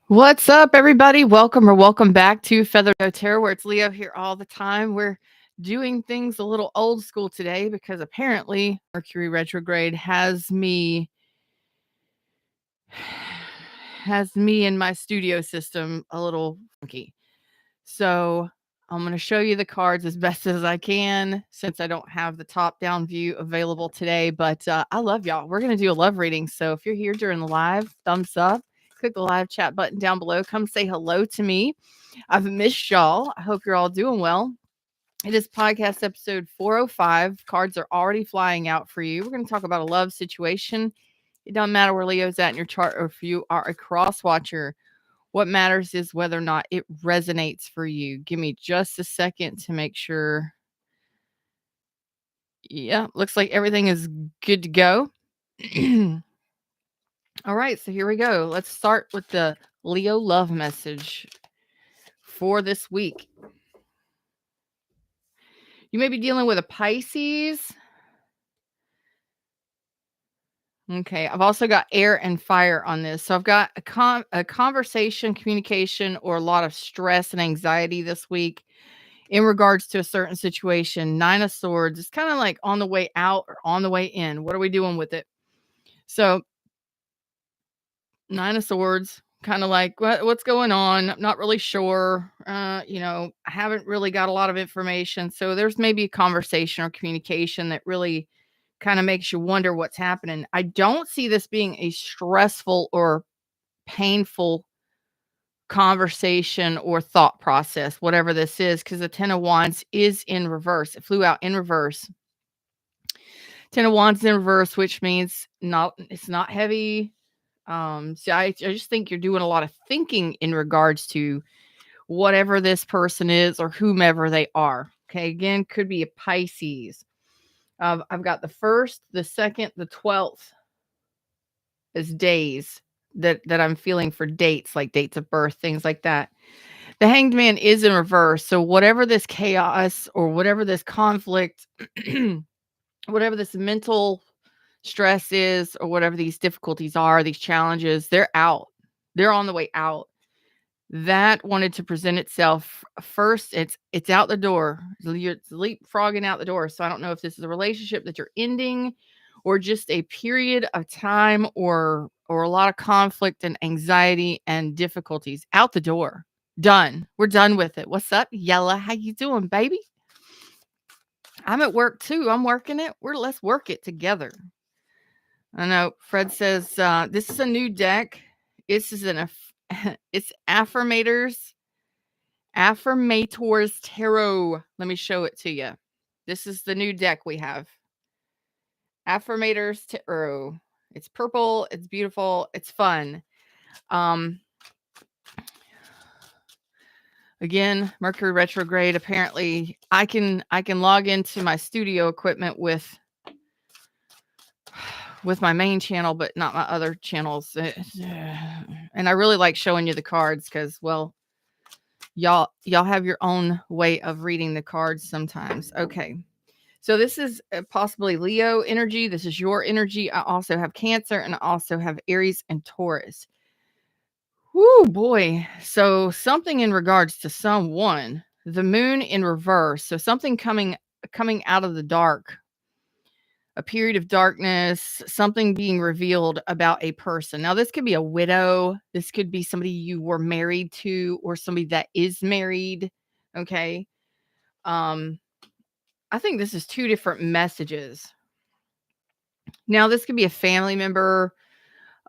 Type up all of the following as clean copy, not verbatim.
What's up, everybody? Welcome back to Feather No Tarot, where it's Leo here all the time. We're doing things a little old school today because apparently Mercury retrograde has me in my studio system a little funky. So I'm going to show you the cards as best as I can since I don't have the top-down view available today. But I love y'all. We're going to do a love reading. So if you're here during the live, thumbs up. Click the live chat button down below. Come say hello to me. I've missed y'all. I hope you're all doing well. It is podcast episode 405. Cards are already flying out for you. We're going to talk about a love situation. It doesn't matter where Leo's at in your chart or if you are a cross watcher. What matters is whether or not it resonates for you. Give me just a second to make sure. Yeah, looks like everything is good to go. All right, so here we go. Let's start with the Leo love message for this week. You may be dealing with a Pisces. Okay, I've also got air and fire on this. So I've got a conversation, communication, or a lot of stress and anxiety this week in regards to a certain situation. Nine of Swords. It's kind of like on the way out or on the way in. What are we doing with it? So Nine of Swords, kind of like what's going on? I'm not really sure. I haven't really got a lot of information. So there's maybe a conversation or communication that really kind of makes you wonder what's happening. I don't see this being a stressful or painful conversation or thought process, whatever this is, because the Ten of Wands is in reverse. It flew out in reverse. Ten of Wands in reverse, which means it's not heavy. So I just think you're doing a lot of thinking in regards to whatever this person is or whomever they are. Okay, again, could be a Pisces. I've got the 1st, the 2nd, the 12th as days that I'm feeling for dates, like dates of birth, things like that. The Hanged Man is in reverse. So whatever this chaos or whatever this conflict, whatever this mental stress is, or whatever these difficulties are, these challenges, they're out. They're on the way out. That wanted to present itself first. It's out the door. It's leapfrogging out the door. So I don't know if this is a relationship that you're ending or just a period of time or a lot of conflict and anxiety and difficulties out the door. Done. We're done with it. What's up, Yella? How you doing, baby? I'm at work too. I'm working it. Let's work it together. I know Fred says this is a new deck. This is it's Affirmators Tarot. Let me show it to you. This is the new deck we have. Affirmators Tarot. It's purple. It's beautiful. It's fun. Again, Mercury retrograde. Apparently, I can log into my studio equipment with my main channel, but not my other channels. And I really like showing you the cards because, well, y'all have your own way of reading the cards sometimes. Okay. So this is possibly Leo energy. This is your energy. I also have Cancer and I also have Aries and Taurus. Whoo, boy. So something in regards to someone, the moon in reverse. So something coming out of the dark, a period of darkness, something being revealed about a person. Now, this could be a widow. This could be somebody you were married to or somebody that is married. Okay. I think this is two different messages. Now, this could be a family member,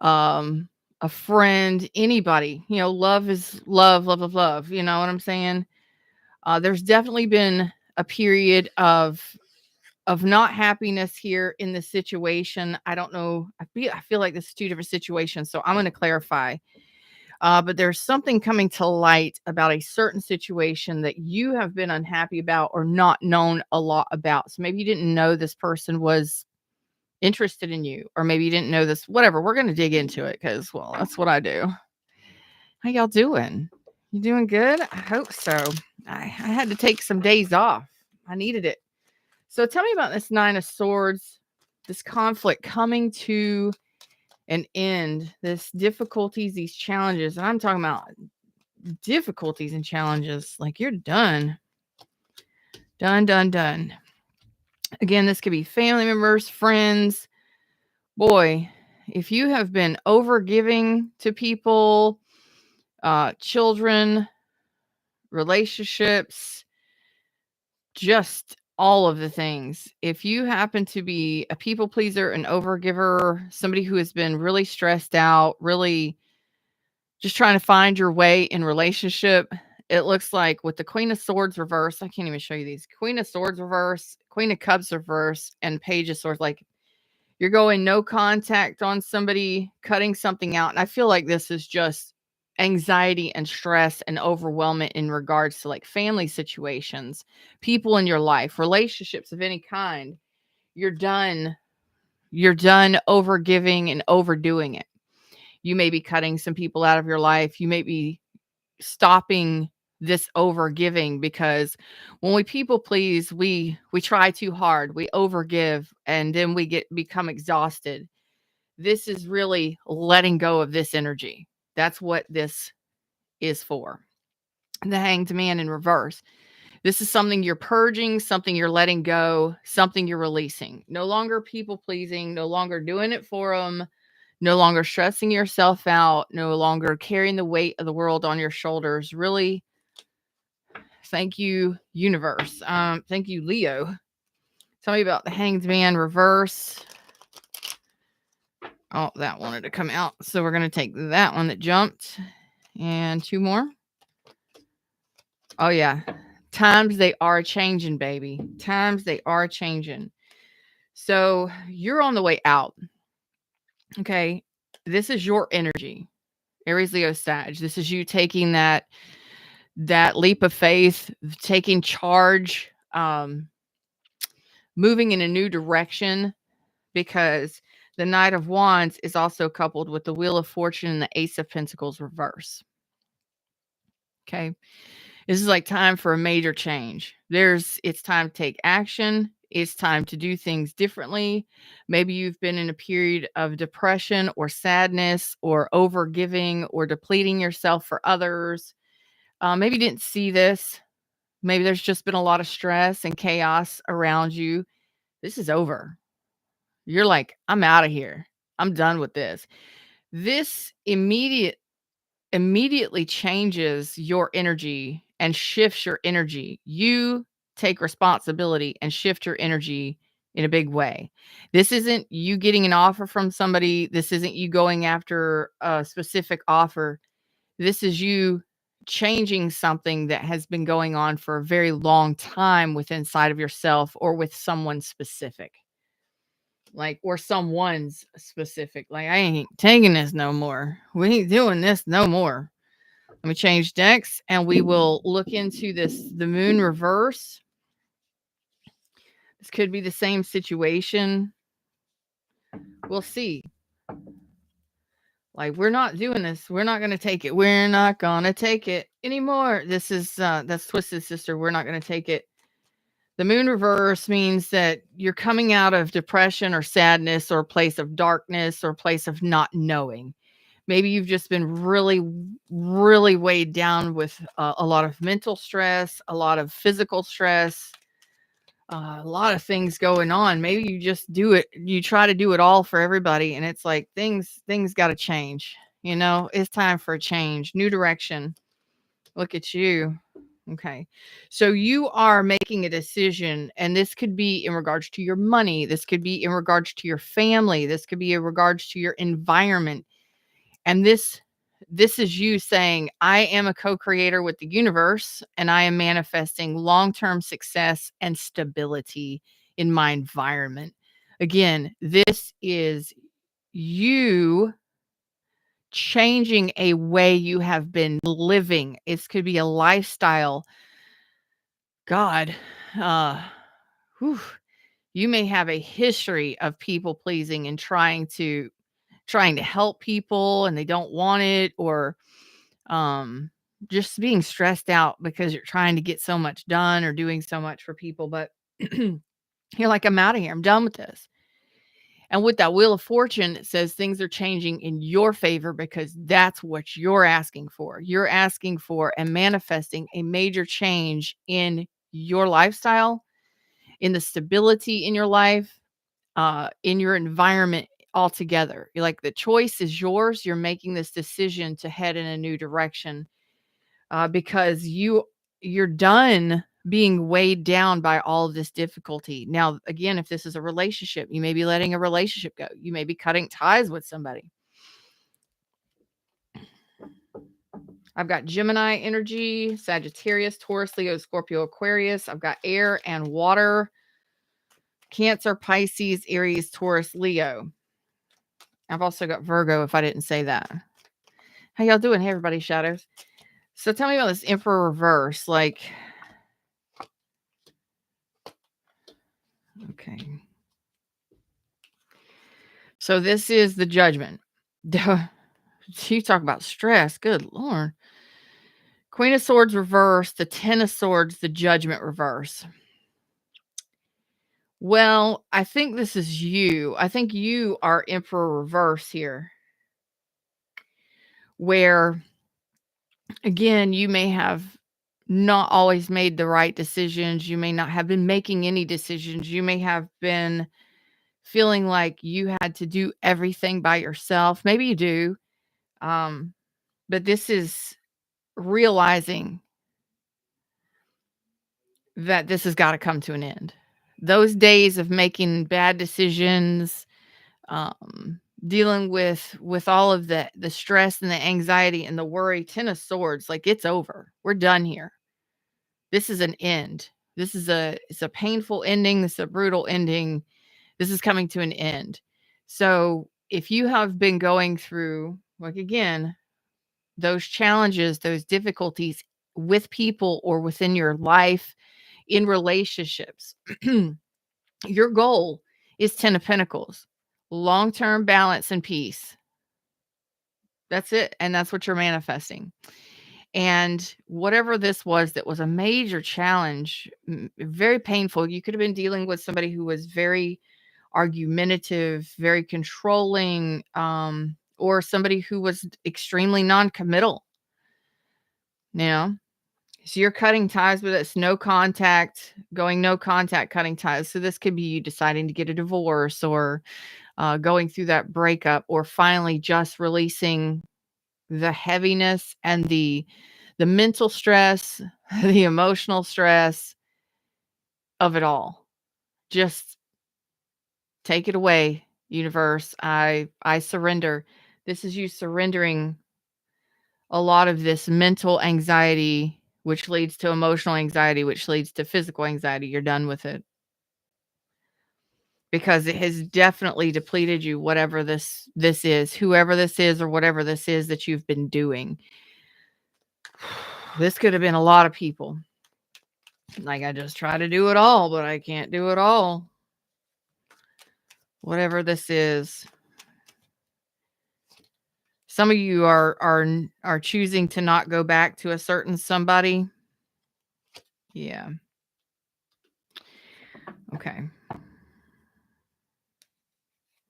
a friend, anybody. Love is love, love of love. You know what I'm saying? There's definitely been a period of not happiness here in the situation. I don't know. I feel like this is two different situations, so I'm going to clarify. But there's something coming to light about a certain situation that you have been unhappy about or not known a lot about. So maybe you didn't know this person was interested in you, or maybe you didn't know this, whatever. We're going to dig into it because, well, that's what I do. How y'all doing? You doing good? I hope so. I had to take some days off. I needed it. So tell me about this Nine of Swords, this conflict coming to and end this difficulties, these challenges. And I'm talking about difficulties and challenges. Like, you're done. Done, done, done. Again, this could be family members, friends. Boy, if you have been overgiving to people, children, relationships, just all of the things. If you happen to be a people pleaser, an overgiver, somebody who has been really stressed out, really just trying to find your way in relationship, it looks like with the Queen of Swords reverse, I can't even show you these. Queen of Swords reverse, Queen of Cups reverse, and Page of Swords. Like, you're going no contact on somebody, cutting something out. And I feel like this is just anxiety and stress and overwhelmment in regards to like family situations, people in your life, relationships of any kind. You're done. You're done overgiving and overdoing it. You may be cutting some people out of your life. You may be stopping this overgiving, because when we people please, we try too hard. We overgive, and then we become exhausted. This is really letting go of this energy. That's what this is for. The Hanged Man in reverse. This is something you're purging, something you're letting go, something you're releasing. No longer people pleasing, no longer doing it for them, no longer stressing yourself out, no longer carrying the weight of the world on your shoulders. Really, thank you, universe. Thank you, Leo. Tell me about the Hanged Man reverse. Oh, that wanted to come out. So we're going to take that one that jumped and two more. Oh, yeah. Times they are changing, baby. Times they are changing. So you're on the way out. Okay. This is your energy. Aries, Leo, Sag. This is you taking that leap of faith, taking charge, moving in a new direction, because the Knight of Wands is also coupled with the Wheel of Fortune and the Ace of Pentacles reverse. Okay. This is like time for a major change. It's time to take action. It's time to do things differently. Maybe you've been in a period of depression or sadness or overgiving or depleting yourself for others. Maybe you didn't see this. Maybe there's just been a lot of stress and chaos around you. This is over. You're like, I'm out of here. I'm done with this. This immediately changes your energy and shifts your energy. You take responsibility and shift your energy in a big way. This isn't you getting an offer from somebody. This isn't you going after a specific offer. This is you changing something that has been going on for a very long time with inside of yourself or with someone specific. Like, or someone's specific. Like, I ain't taking this no more. We ain't doing this no more. Let me change decks and we will look into the Moon reverse. This could be the same situation. We'll see. Like, we're not doing this. We're not going to take it. We're not going to take it anymore. This is, that's Twisted Sister. We're not going to take it. The Moon reverse means that you're coming out of depression or sadness or a place of darkness or a place of not knowing. Maybe you've just been really, really weighed down with a lot of mental stress, a lot of physical stress, a lot of things going on. Maybe you just do it. You try to do it all for everybody. And it's like things got to change. You know, it's time for a change, new direction. Look at you. Okay. So you are making a decision, and this could be in regards to your money. This could be in regards to your family. This could be in regards to your environment. And this is you saying, I am a co-creator with the universe, and I am manifesting long-term success and stability in my environment. Again, this is you changing a way you have been living. It could be a lifestyle. God, whew, you may have a history of people pleasing and trying to help people and they don't want it, or just being stressed out because you're trying to get so much done or doing so much for people, but you're like, I'm out of here. I'm done with this. And with that Wheel of Fortune, it says things are changing in your favor because that's what you're asking for. You're asking for and manifesting a major change in your lifestyle, in the stability in your life, in your environment altogether. You're like, the choice is yours. You're making this decision to head in a new direction, because you're done being weighed down by all of this difficulty. Now, again, if this is a relationship, you may be letting a relationship go. You may be cutting ties with somebody. I've got Gemini energy, Sagittarius, Taurus, Leo, Scorpio, Aquarius. I've got air and water, Cancer, Pisces, Aries, Taurus, Leo. I've also got Virgo, if I didn't say that. How y'all doing? Hey, everybody, shadows. So tell me about this Emperor reverse. Like, okay. So this is the Judgment. You talk about stress. Good Lord. Queen of Swords reverse, the Ten of Swords, the Judgment reverse. Well, I think this is you. I think you are Emperor reverse here, where, again, you may have not always made the right decisions. You may not have been making any decisions. You may have been feeling like you had to do everything by yourself. Maybe you do. But this is realizing that this has got to come to an end. Those days of making bad decisions, dealing with all of the stress and the anxiety and the worry, Ten of Swords, like, it's over. We're done here. This is an end. It's a painful ending. This is a brutal ending. This is coming to an end. So if you have been going through, like, again, those challenges, those difficulties with people or within your life, in relationships, your goal is 10 of Pentacles, long-term balance and peace. That's it. And that's what you're manifesting. And whatever this was that was a major challenge, very painful. You could have been dealing with somebody who was very argumentative, very controlling, or somebody who was extremely non-committal. Now, so you're cutting ties with us, no contact, going no contact, cutting ties. So this could be you deciding to get a divorce, or going through that breakup, or finally just releasing the heaviness and the mental stress, the emotional stress of it all. Just take it away, universe. I surrender. This is you surrendering a lot of this mental anxiety, which leads to emotional anxiety, which leads to physical anxiety. You're done with it because it has definitely depleted you, whatever this is, whoever this is, or whatever this is that you've been doing. This could have been a lot of people. Like, I just try to do it all, but I can't do it all. Whatever this is. Some of you are choosing to not go back to a certain somebody. Yeah. Okay.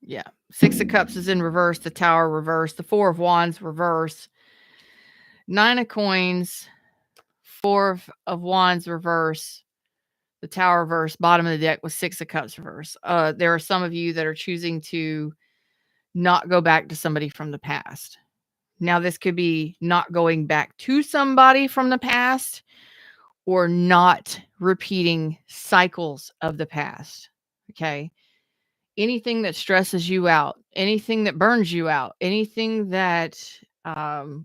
Yeah. Six of Cups is in reverse. The Tower reverse. The Four of Wands reverse. Nine of Coins. Four of Wands reverse. The Tower reverse. Bottom of the deck with Six of Cups reverse. There are some of you that are choosing to not go back to somebody from the past. Now, this could be not going back to somebody from the past, or not repeating cycles of the past. Okay. Anything that stresses you out, anything that burns you out, anything that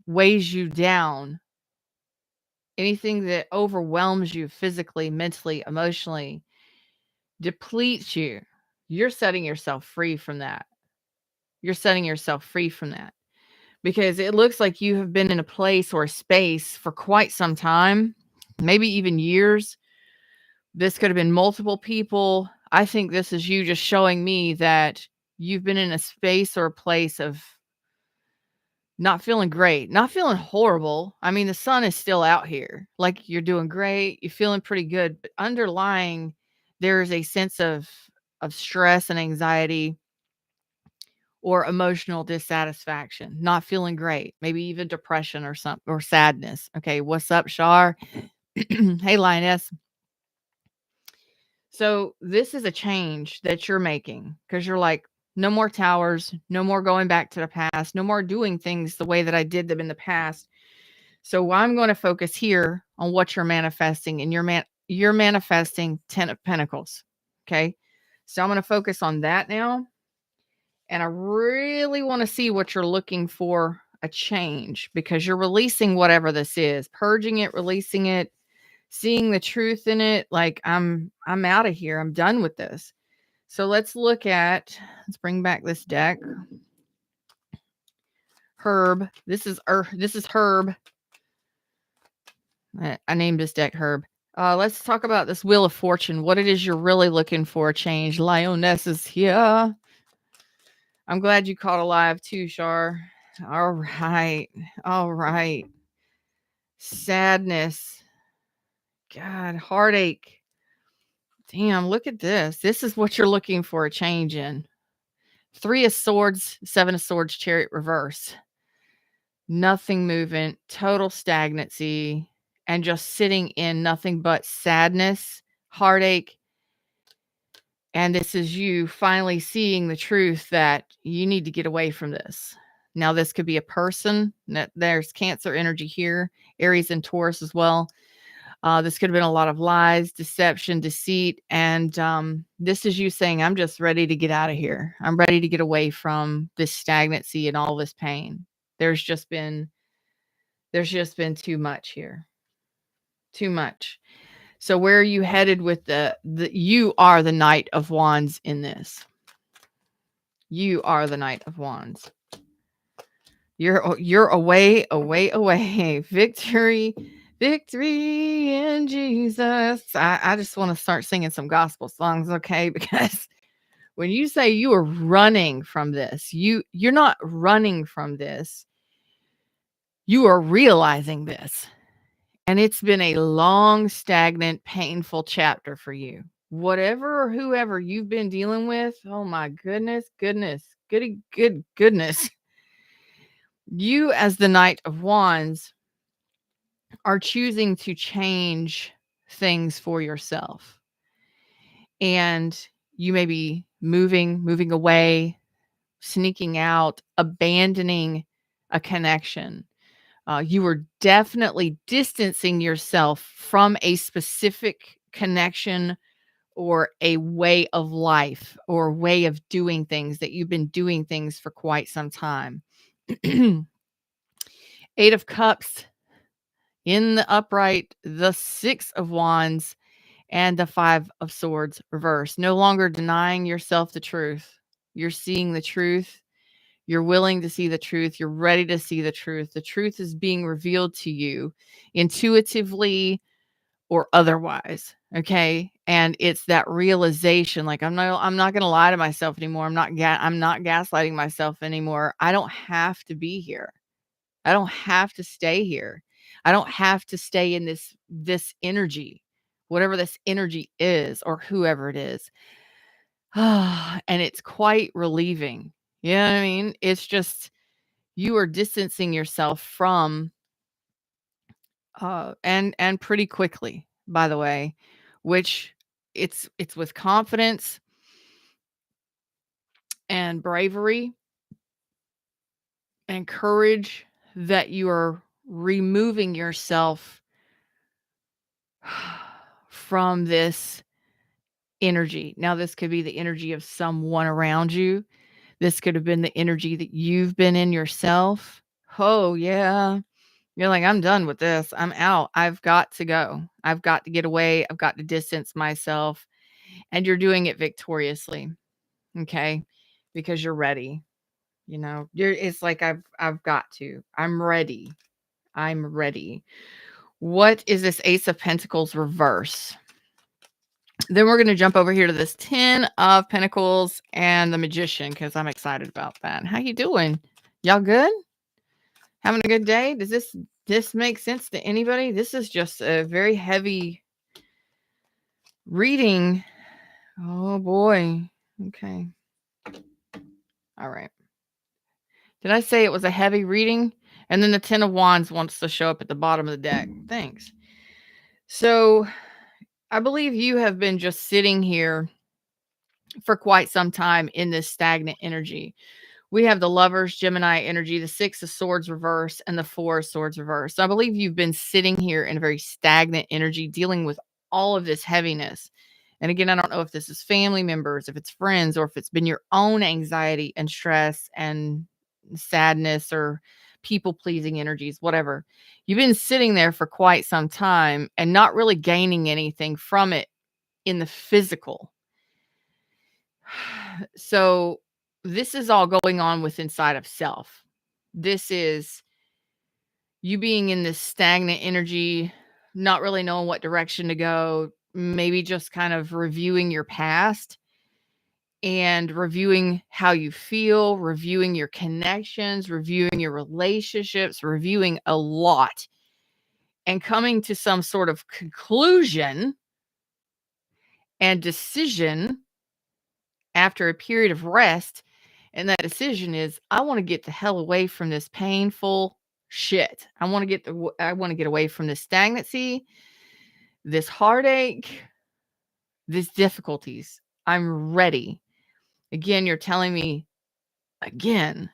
weighs you down, anything that overwhelms you physically, mentally, emotionally, depletes you, you're setting yourself free from that. You're setting yourself free from that, because it looks like you have been in a place or a space for quite some time, maybe even years. This could have been multiple people. I think this is you just showing me that you've been in a space or a place of not feeling great, not feeling horrible. I mean, the sun is still out here. Like, you're doing great, you're feeling pretty good, but underlying, there's a sense of stress and anxiety, or emotional dissatisfaction, not feeling great, maybe even depression or something, or sadness. Okay, what's up, Shar? Hey, Lioness. So this is a change that you're making because you're like, no more towers, no more going back to the past, no more doing things the way that I did them in the past. So I'm going to focus here on what you're manifesting, and you're manifesting 10 of Pentacles. Okay. So I'm going to focus on that now. And I really want to see what you're looking for a change, because you're releasing whatever this is, purging it, releasing it, seeing the truth in it. Like I'm out of here. I'm done with this. So let's bring back this deck. Herb. This is Herb. I named this deck Herb. Let's talk about this Wheel of Fortune. What it is you're really looking for a change. Lioness is here. I'm glad you caught alive too, Shar. All right. All right. Sadness. God, heartache. Damn, look at this. This is what you're looking for a change in. 3 of Swords, 7 of Swords, Chariot reverse. Nothing movement, total stagnancy, and just sitting in nothing but sadness, heartache. And this is you finally seeing the truth that you need to get away from this. Now, this could be a person. There's Cancer energy here, Aries and Taurus as well. This could have been a lot of lies, deception, deceit. And this is you saying, I'm just ready to get out of here. I'm ready to get away from this stagnancy and all this pain. There's just been too much here. Too much. So where are you headed with you are the Knight of Wands in this. You are the Knight of Wands. You're away. Victory in Jesus. I just want to start singing some gospel songs, okay? Because when you say you are running from this, you're not running from this. You are realizing this. And it's been a long, stagnant, painful chapter for you. Whatever or whoever you've been dealing with, oh my goodness. Goodness. You, as the Knight of Wands, are choosing to change things for yourself. And you may be moving away, sneaking out, abandoning a connection. You are definitely distancing yourself from a specific connection or a way of life or way of doing things that you've been doing things for quite some time. 8 of Cups in the upright, the 6 of Wands, and the 5 of Swords reverse. No longer denying yourself the truth. You're seeing the truth. You're willing to see the truth. You're ready to see the truth. The truth is being revealed to you intuitively or otherwise. Okay. And it's that realization, like, I'm not going to lie to myself anymore. I'm not gaslighting myself anymore. I don't have to be here. I don't have to stay here. I don't have to stay in this energy, whatever this energy is, or whoever it is. And it's quite relieving. You know what I mean? It's just, you are distancing yourself from, and pretty quickly, by the way, which it's with confidence and bravery and courage that you are removing yourself from this energy. Now, this could be the energy of someone around you. This could have been the energy that you've been in yourself. Oh, yeah. You're like, I'm done with this. I'm out. I've got to go. I've got to get away. I've got to distance myself. And you're doing it victoriously. Okay. Because you're ready. It's like, I've got to. I'm ready. I'm ready. What is this Ace of Pentacles reverse? Then we're going to jump over here to this 10 of Pentacles and the Magician, because I'm excited about that. How you doing? Y'all good? Having a good day? Does this make sense to anybody? This is just a very heavy reading. Oh boy. Okay. All right. Did I say it was a heavy reading? And then the 10 of Wands wants to show up at the bottom of the deck. Thanks. So I believe you have been just sitting here for quite some time in this stagnant energy. We have the Lovers, Gemini energy, the Six of Swords reverse, and the Four of Swords reverse. So I believe you've been sitting here in a very stagnant energy, dealing with all of this heaviness. And again, I don't know if this is family members, if it's friends, or if it's been your own anxiety and stress and sadness or people pleasing energies, whatever. You've been sitting there for quite some time and not really gaining anything from it in the physical. So this is all going on with inside of self. This is you being in this stagnant energy, not really knowing what direction to go, maybe just kind of reviewing your past and reviewing how you feel, reviewing your connections, reviewing your relationships, reviewing a lot and coming to some sort of conclusion and decision after a period of rest. And that decision is, I want to get the hell away from this painful shit. I want to get away from this stagnancy, this heartache, these difficulties. I'm ready. Again, you're telling me again,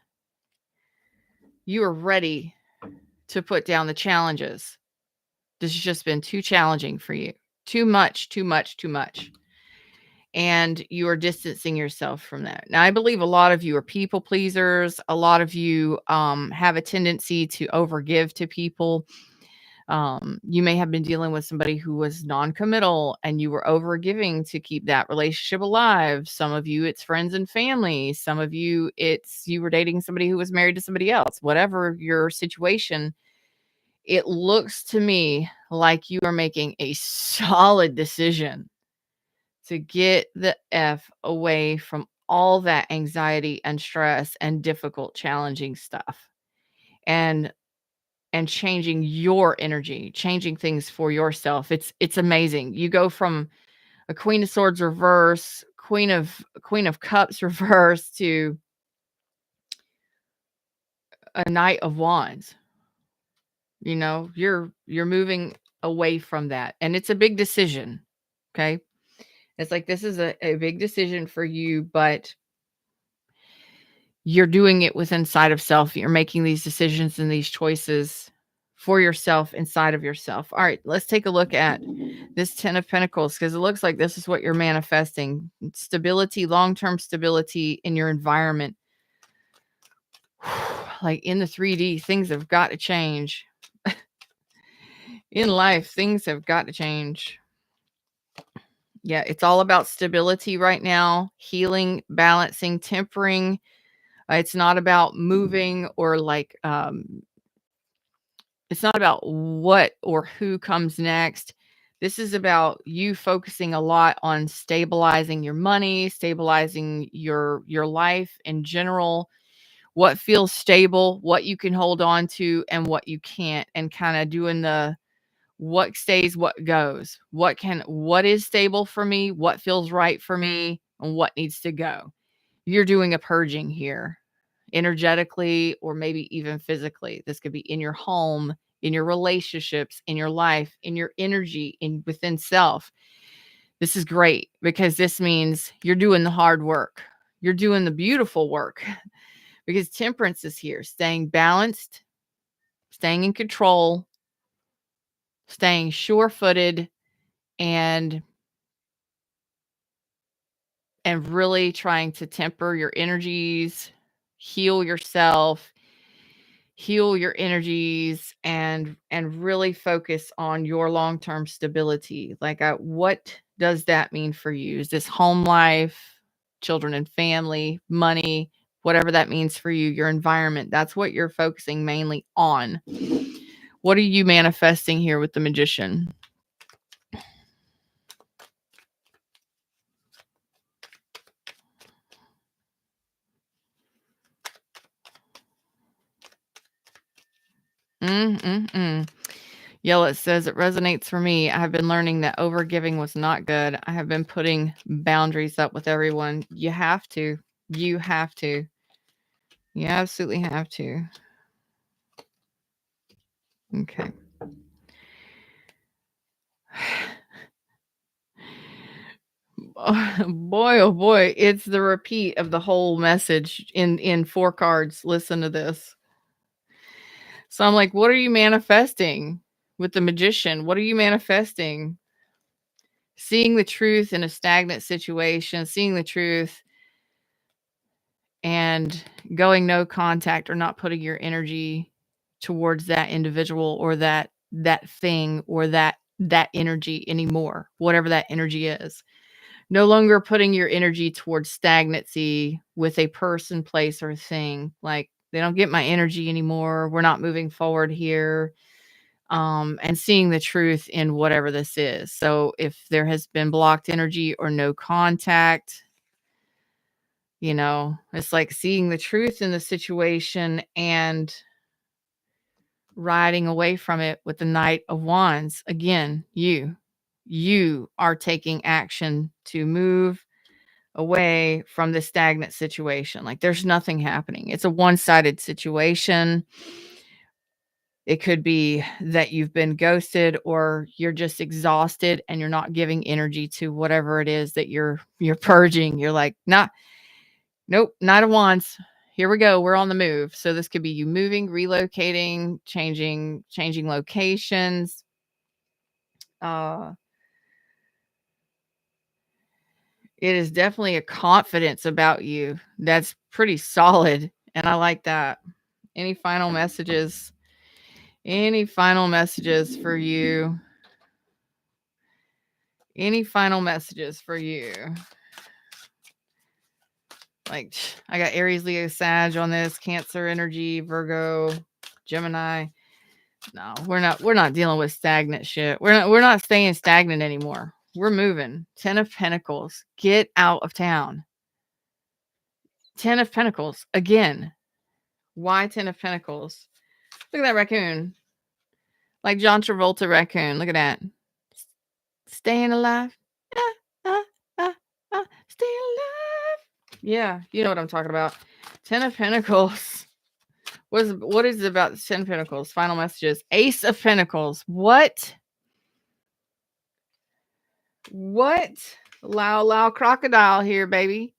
you are ready to put down the challenges. This has just been too challenging for you. Too much, too much, too much. And you are distancing yourself from that. Now, I believe a lot of you are people pleasers. A lot of you have a tendency to overgive to people. You may have been dealing with somebody who was non-committal and you were overgiving to keep that relationship alive. Some of you, it's friends and family. Some of you, it's you were dating somebody who was married to somebody else. Whatever your situation, it looks to me like you are making a solid decision to get the F away from all that anxiety and stress and difficult, challenging stuff. And changing your energy, changing things for yourself. It's amazing. You go from a Queen of Swords reverse, Queen of Cups reverse to a Knight of Wands. You know, you're moving away from that. And it's a big decision. Okay. It's like this is a big decision for you, but you're doing it with inside of self. You're making these decisions and these choices for yourself inside of yourself. All right, let's take a look at this 10 of Pentacles because it looks like this is what you're manifesting. Stability, long-term stability in your environment. Like in the 3D, things have got to change. In life, things have got to change. Yeah, it's all about stability right now, healing, balancing, tempering. It's not about moving or like it's not about what or who comes next. This is about you focusing a lot on stabilizing your money, stabilizing your life in general, what feels stable, what you can hold on to and what you can't, and kind of doing the what stays, what goes. What is stable for me, what feels right for me, and what needs to go. You're doing a purging here, energetically or maybe even physically. This could be in your home, in your relationships, in your life, in your energy, in within self. This is great because this means you're doing the hard work. You're doing the beautiful work because temperance is here, staying balanced, staying in control, staying sure-footed, and really trying to temper your energies, heal yourself, heal your energies, and really focus on your long-term stability. Like, what does that mean for you? Is this home life, children and family, money, whatever that means for you, your environment? That's what you're focusing mainly on. What are you manifesting here with the Magician? Yellow, it says it resonates for me. I have been learning that overgiving was not good. I have been putting boundaries up with everyone. You have to. You have to. You absolutely have to. Okay. Boy, oh boy, it's the repeat of the whole message in 4 cards. Listen to this. So I'm like, what are you manifesting with the magician? What are you manifesting? Seeing the truth in a stagnant situation, seeing the truth and going no contact or not putting your energy towards that individual or that thing or that energy anymore, whatever that energy is. No longer putting your energy towards stagnancy with a person, place, or thing. Like, they don't get my energy anymore. We're not moving forward here. And seeing the truth in whatever this is. So if there has been blocked energy or no contact, it's like seeing the truth in the situation and riding away from it with the Knight of Wands. Again, you are taking action to move away from the stagnant situation. Like, there's nothing happening. It's a one-sided situation. It could be that you've been ghosted or you're just exhausted and you're not giving energy to whatever it is that you're purging. You're like, nah, nope, Knight of Wands. Here we go. We're on the move. So this could be you moving, relocating, changing locations. It is definitely a confidence about you that's pretty solid, and I like that. Any final messages? Any final messages for you? Any final messages for you? Like, I got Aries, Leo, Sag on this, Cancer energy, Virgo, Gemini. No, we're not dealing with stagnant shit. We're not staying stagnant anymore. We're moving. 10 of Pentacles. Get out of town. 10 of Pentacles. Again. Why 10 of Pentacles? Look at that raccoon. Like John Travolta raccoon. Look at that. Staying alive. Staying alive. Yeah, you know what I'm talking about. 10 of Pentacles. What is it about 10 of Pentacles? Final messages. Ace of Pentacles. What? Loud crocodile here, baby.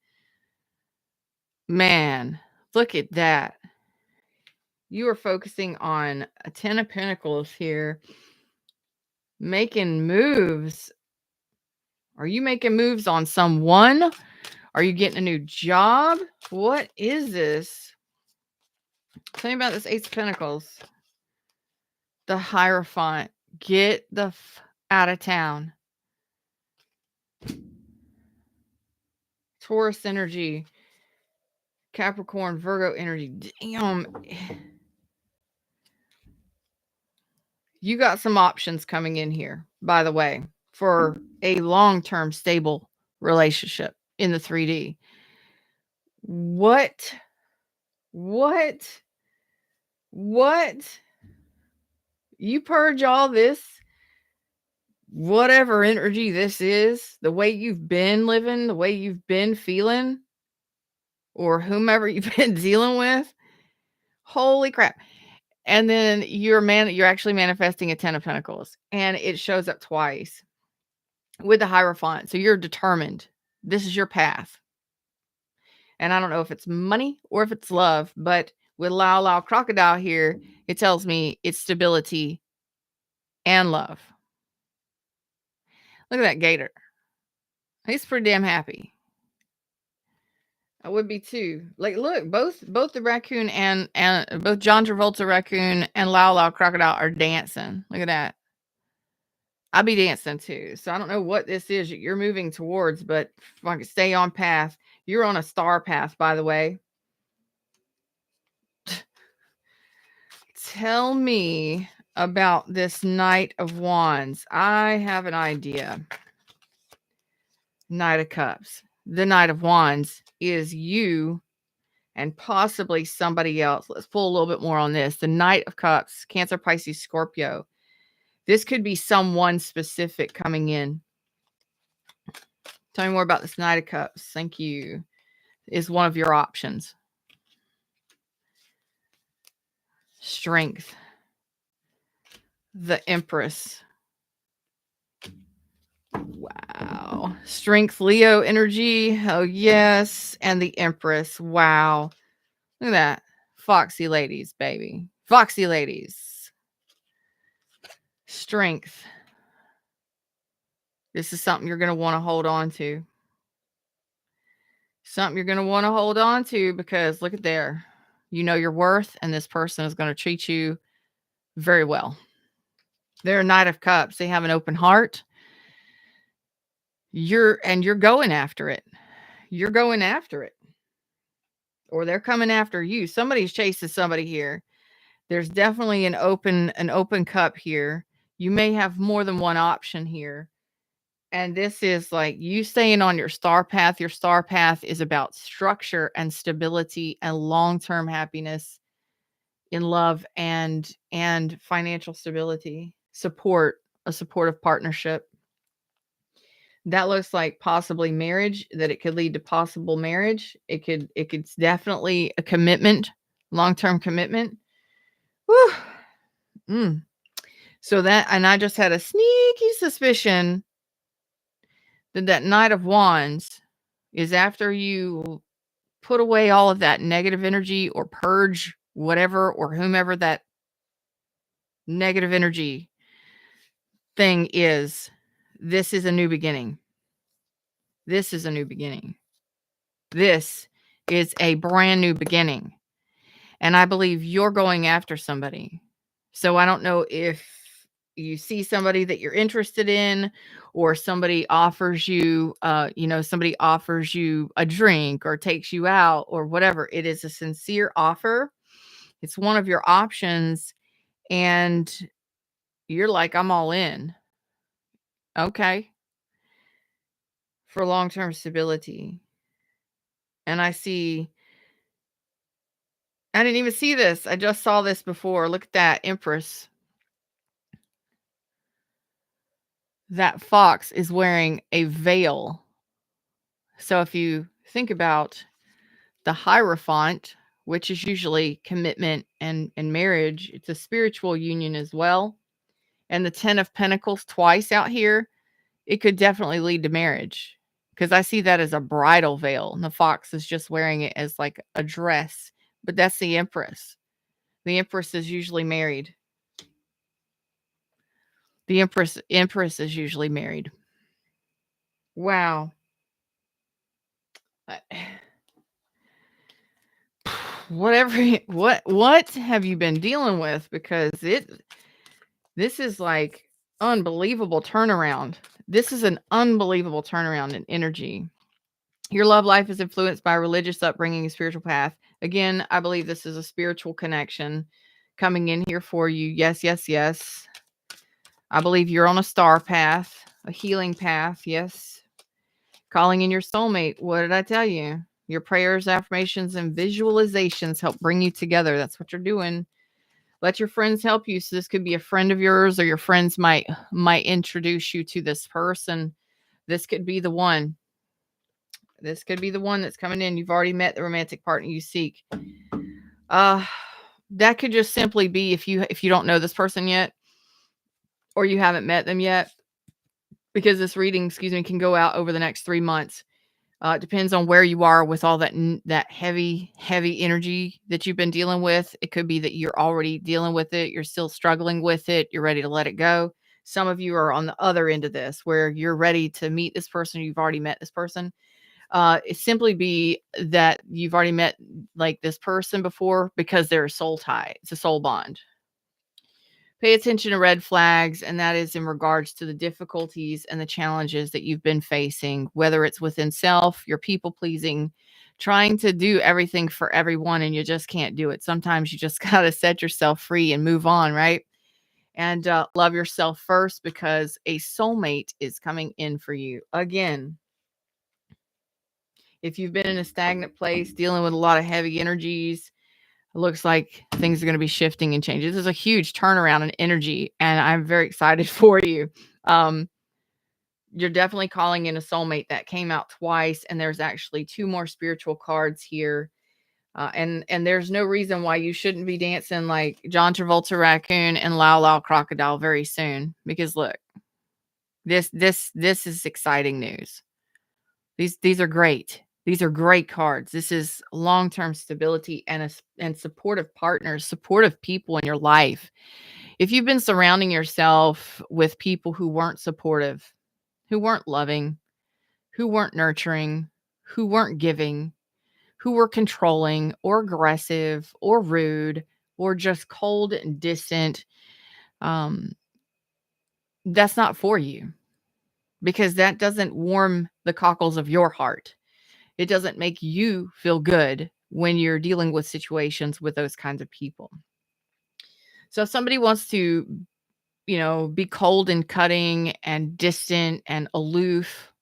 Man, look at that. You are focusing on a 10 of Pentacles here. Making moves. Are you making moves on someone? Are you getting a new job? What is this? Tell me about this Ace of Pentacles. The Hierophant. Get the out of town. Taurus energy. Capricorn, Virgo energy. Damn. You got some options coming in here, by the way, for a long-term stable relationship in the 3D. What? You purge all this, whatever energy this is, the way you've been living, the way you've been feeling, or whomever you've been dealing with. Holy crap. And then you're actually manifesting a 10 of Pentacles, and it shows up twice with the Hierophant. So you're determined. This is your path. And I don't know if it's money or if it's love, but with Loud Crocodile here, it tells me it's stability and love. Look at that gator. He's pretty damn happy. I would be too. Like, look, both the raccoon and both John Travolta raccoon and Loud Crocodile are dancing. Look at that. I'll be dancing too. So I don't know what this is you're moving towards, but if I can stay on path. You're on a star path, by the way. Tell me about this Knight of Wands. I have an idea. Knight of Cups. The Knight of Wands is you and possibly somebody else. Let's pull a little bit more on this. The Knight of Cups, Cancer, Pisces, Scorpio. This could be someone specific coming in. Tell me more about this Knight of Cups. Thank you. Is one of your options. strength, the Empress. Wow. Strength, Leo energy. Oh, yes. And the Empress. Wow. Look at that. Foxy ladies, baby. Foxy ladies. Strength. This is something you're going to want to hold on to. Something you're going to want to hold on to because look at there. You know your worth, and this person is going to treat you very well. They're a Knight of Cups. They have an open heart. You're going after it. You're going after it. Or they're coming after you. Somebody's chasing somebody here. There's definitely an open cup here. You may have more than one option here. And this is like you staying on your star path. Your star path is about structure and stability and long-term happiness in love and financial stability, support, a supportive partnership. That looks like possibly marriage, that it could lead to possible marriage. It's definitely a commitment, long-term commitment. Whew. So that, and I just had a sneaky suspicion that Knight of Wands is after you put away all of that negative energy or purge whatever or whomever that negative energy thing is. This is a new beginning. This is a new beginning. This is a brand new beginning. And I believe you're going after somebody. So I don't know if you see somebody that you're interested in, or somebody offers you, somebody offers you a drink or takes you out or whatever. It is a sincere offer. It's one of your options. And you're like, I'm all in. Okay. For long-term stability. And I didn't even see this. I just saw this before. Look at that Empress. That fox is wearing a veil. So if you think about the Hierophant, which is usually commitment and marriage, it's a spiritual union as well. And the 10 of Pentacles twice out here, it could definitely lead to marriage because I see that as a bridal veil. And the fox is just wearing it as like a dress, but that's the Empress. The Empress is usually married. The Empress is usually married. Wow. What have you been dealing with? Because this is like unbelievable turnaround. This is an unbelievable turnaround in energy. Your love life is influenced by religious upbringing and spiritual path. Again, I believe this is a spiritual connection coming in here for you. Yes, yes, yes. I believe you're on a star path, a healing path. Yes. Calling in your soulmate. What did I tell you? Your prayers, affirmations, and visualizations help bring you together. That's what you're doing. Let your friends help you. So this could be a friend of yours, or your friends might introduce you to this person. This could be the one. This could be the one that's coming in. You've already met the romantic partner you seek. That could just simply be if you don't know this person yet, or you haven't met them yet, because this reading, can go out over the next 3 months. It depends on where you are with all that heavy energy that you've been dealing with. It could be that you're already dealing with it. You're still struggling with it. You're ready to let it go. Some of you are on the other end of this, where you're ready to meet this person. You've already met this person. It simply be that you've already met like this person before because they're a soul tie. It's a soul bond. Pay attention to red flags, and that is in regards to the difficulties and the challenges that you've been facing, whether it's within self, your people pleasing, trying to do everything for everyone, and you just can't do it. Sometimes you just got to set yourself free and move on, right? And love yourself first, because a soulmate is coming in for you. Again, if you've been in a stagnant place, dealing with a lot of heavy energies, it looks like things are going to be shifting and changing. This is a huge turnaround in energy, and I'm very excited for you. You're definitely calling in a soulmate. That came out twice, and there's actually 2 more spiritual cards here. And there's no reason why you shouldn't be dancing like John Travolta raccoon and Lao Lao crocodile very soon. Because look, this is exciting news. These are great. These are great cards. This is long-term stability and supportive partners, supportive people in your life. If you've been surrounding yourself with people who weren't supportive, who weren't loving, who weren't nurturing, who weren't giving, who were controlling or aggressive or rude or just cold and distant, um, that's not for you, because that doesn't warm the cockles of your heart. It doesn't make you feel good when you're dealing with situations with those kinds of people. So if somebody wants to, be cold and cutting and distant and aloof,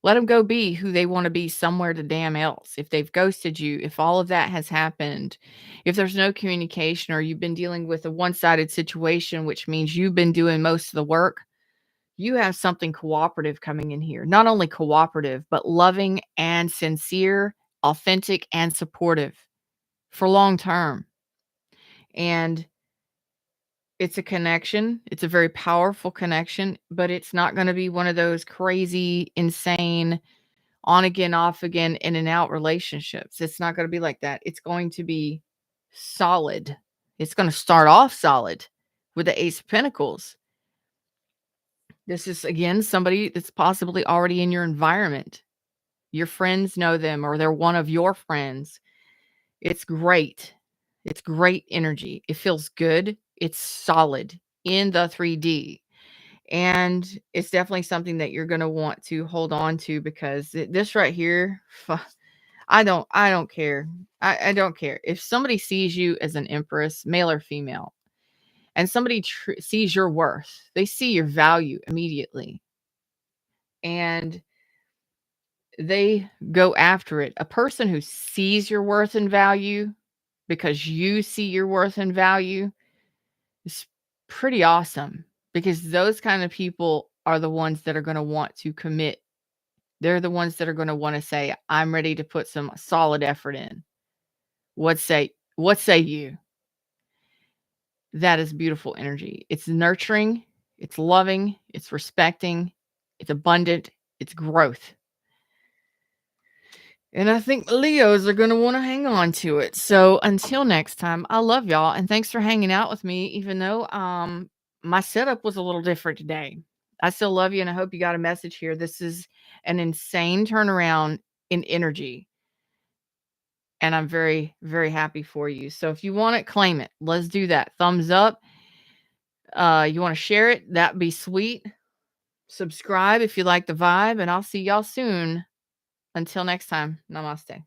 let them go be who they want to be somewhere to damn else. If they've ghosted you, if all of that has happened, if there's no communication or you've been dealing with a one-sided situation, which means you've been doing most of the work, you have something cooperative coming in here. Not only cooperative, but loving and sincere, authentic and supportive for long term. And it's a connection. It's a very powerful connection, but it's not going to be one of those crazy, insane, on again, off again, in and out relationships. It's not going to be like that. It's going to be solid. It's going to start off solid with the Ace of Pentacles. This is, again, somebody that's possibly already in your environment. Your friends know them, or they're one of your friends. It's great. It's great energy. It feels good. It's solid in the 3D. And it's definitely something that you're going to want to hold on to, because this right here, I don't care. I don't care. If somebody sees you as an empress, male or female, and somebody sees your worth, they see your value immediately, and they go after it. A person who sees your worth and value because you see your worth and value is pretty awesome, because those kind of people are the ones that are going to want to commit. They're the ones that are going to want to say, I'm ready to put some solid effort in. What say you? That is beautiful energy. It's nurturing, it's loving, it's respecting, it's abundant, it's growth. And I think Leos are going to want to hang on to it. So until next time, I love y'all. And thanks for hanging out with me, even though my setup was a little different today. I still love you, and I hope you got a message here. This is an insane turnaround in energy. And I'm very, very happy for you. So if you want it, claim it. Let's do that. Thumbs up. You want to share it? That'd be sweet. Subscribe if you like the vibe, and I'll see y'all soon. Until next time, namaste.